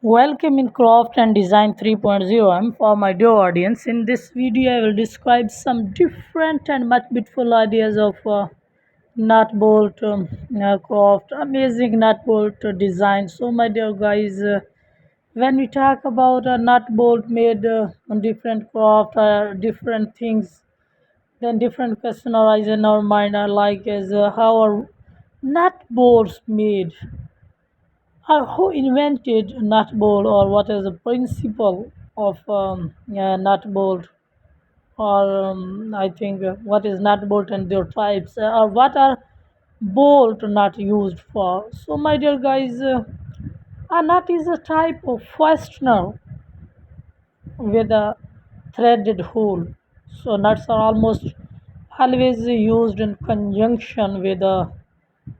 Welcome in Craft and Design 3.0. I'm for my dear audience. In this video, I will describe some different and much beautiful ideas of nut bolt craft, amazing nut bolt design. So, my dear guys, when we talk about a nut bolt made on different craft, different things, then different question arise in our mind are like as how are nut bolts made who invented nut bolt or what is the principle of nut bolt or I think what is nut bolt and their types or what are bolt nut used for. So my dear guys, a nut is a type of fastener with a threaded hole. So nuts are almost always used in conjunction with a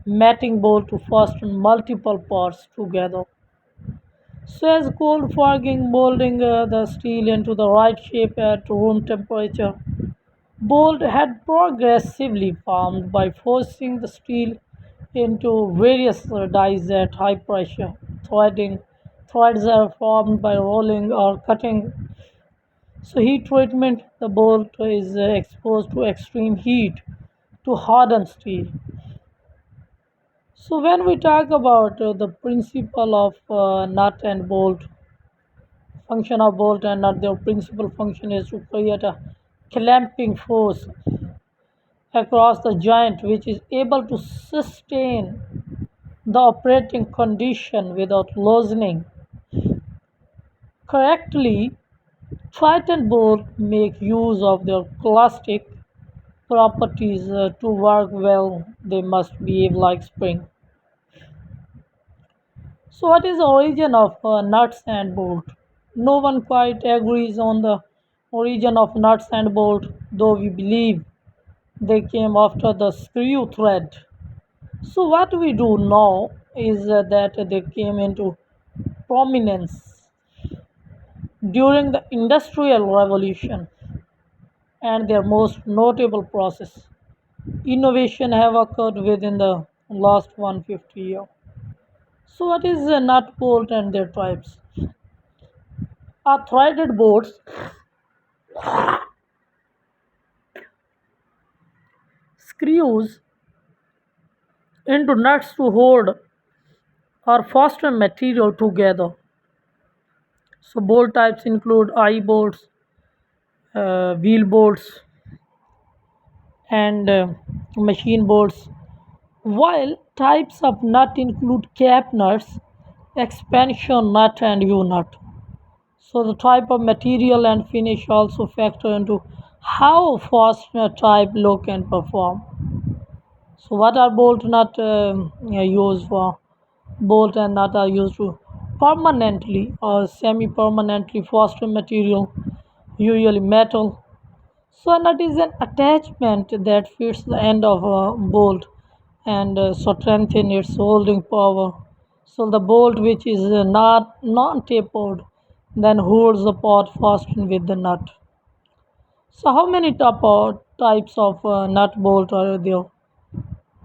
matting bolt to fasten multiple parts together. So as cold fogging molding the steel into the right shape at room temperature, Bolt had progressively formed by forcing the steel into various dies at high pressure. Threading threads are formed by rolling or cutting. So heat treatment, the bolt is exposed to extreme heat to harden steel. So when we talk about the principle of nut and bolt, function of bolt and nut, their principal function is to create a clamping force across the joint which is able to sustain the operating condition without loosening. Correctly, Triton bolt make use of their plastic properties to work well. They must behave like spring. So, what is the origin of nuts and bolt? No one quite agrees on the origin of nuts and bolt, though we believe they came after the screw thread. So, what we do know is that they came into prominence during the Industrial Revolution and their most notable process. Innovation have occurred within the last 150 years. So, what is a nut bolt and their types? Are threaded bolts screws into nuts to hold or fasten material together. So, bolt types include eye bolts, wheel bolts, and machine bolts. While types of nut include cap nuts, expansion nut, and U nut. So the type of material and finish also factor into how fastener type look and perform. So what are bolt nut used for? Bolt and nut are used to permanently or semi-permanently fasten material, usually metal. So nut is an attachment that fits the end of a bolt and strengthen its holding power. So the bolt which is not non-tapered then holds the part fastened with the nut. So how many types of nut bolt are there?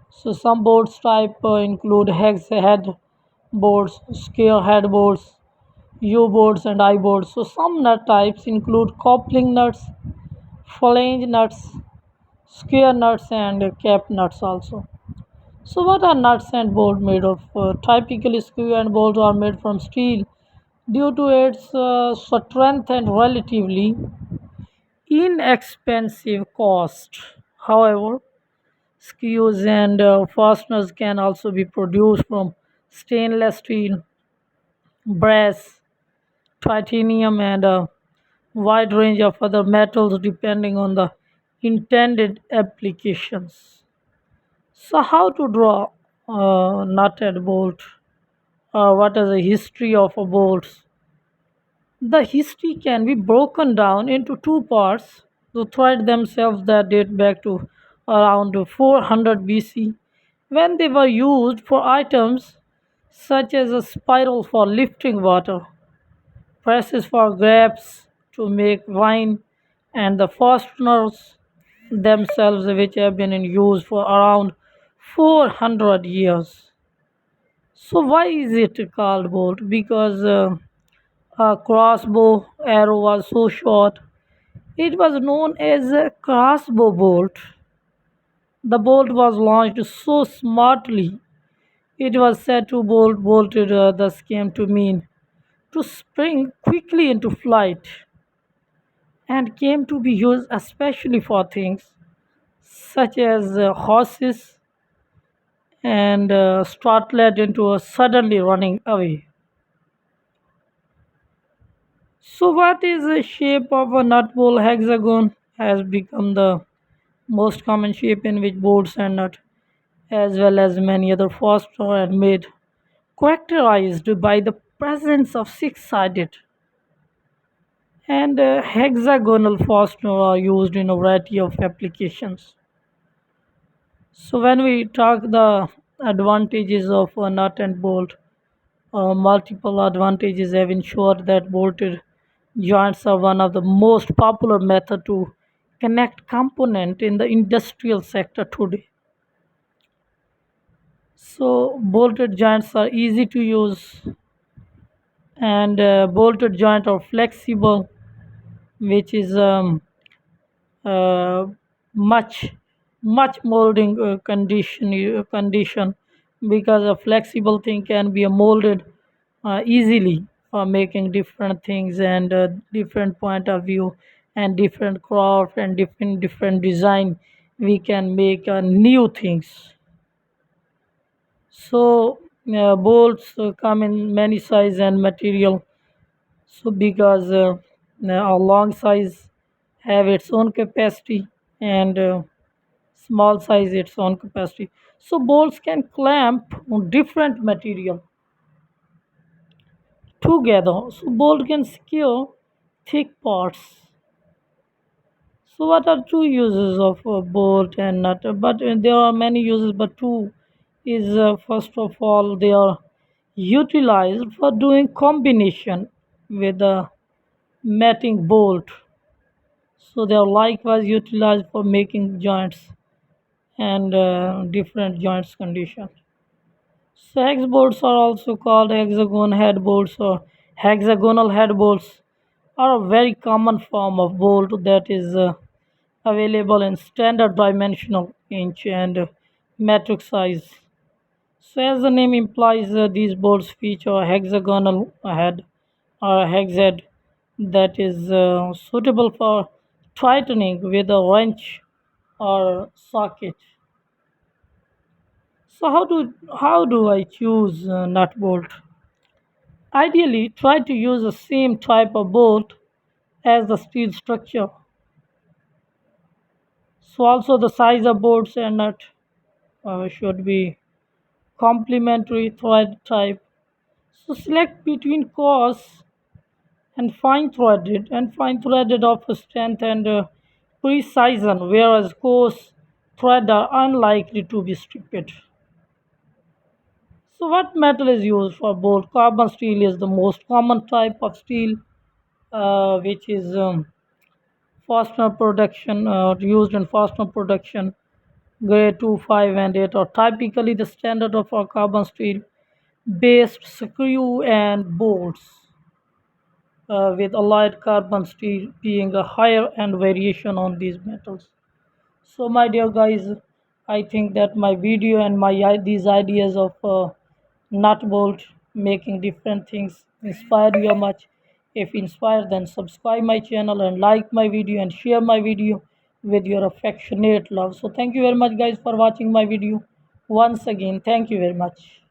So some bolts type include hex head bolts, square head bolts, U bolts and I bolts. So some nut types include coupling nuts, flange nuts, square nuts and cap nuts also. So what are nuts and bolts made of? Typically screw and bolts are made from steel due to its strength and relatively inexpensive cost. However, screws and fasteners can also be produced from stainless steel, brass, titanium and a wide range of other metals depending on the intended applications. So, how to draw a nut and bolt? What is the history of a bolt? The history can be broken down into two parts. The threads themselves that date back to around 400 BC, when they were used for items such as a spiral for lifting water, presses for grapes to make wine, and the fasteners themselves, which have been in use for around 400 years. So why is it called bolt? Because A crossbow arrow was so short it was known as a crossbow bolt. The bolt was launched so smartly it was said to bolted thus came to mean to spring quickly into flight and came to be used especially for things such as horses and startled into a suddenly running away. So, what is the shape of a nut bowl? Hexagon has become the most common shape in which bolts and nut, as well as many other fasteners, are made, characterized by the presence of six-sided and hexagonal fasteners are used in a variety of applications. So, when we talk the advantages of a nut and bolt, multiple advantages have ensured that bolted joints are one of the most popular method to connect component in the industrial sector today. So bolted joints are easy to use and bolted joint are flexible, which is uh, much molding condition because a flexible thing can be molded easily for making different things and different point of view and different craft and different design we can make new things. So bolts come in many size and material. So because a long size have its own capacity and small size its own capacity. So bolts can clamp on different material together. So bolt can secure thick parts. So what are two uses of a bolt and nut? But there are many uses, but two is first of all they are utilized for doing combination with a matting bolt. So they are likewise utilized for making joints and different joints conditions. So hex bolts are also called hexagon head bolts or hexagonal head bolts are a very common form of bolt that is available in standard dimensional inch and metric size. So as the name implies, these bolts feature a hexagonal head or a hex head that is suitable for tightening with a wrench or socket. So how do I choose nut bolt? Ideally, try to use the same type of bolt as the steel structure. So also the size of bolts and nut should be complementary thread type. So select between coarse and fine threaded offer strength and precision, whereas coarse thread are unlikely to be stripped. So what metal is used for bolt? Carbon steel is the most common type of steel, which is fastener production used in fastener production. Grade 2, 5, and 8 are typically the standard of our carbon steel based screw and bolts, with alloyed carbon steel being a higher end variation on these metals. So, my dear guys, I think that my video and these ideas of nut bolt making different things inspire you much. If inspired, then subscribe my channel and like my video and share my video with your affectionate love. So, thank you very much, guys, for watching my video. Once again, thank you very much.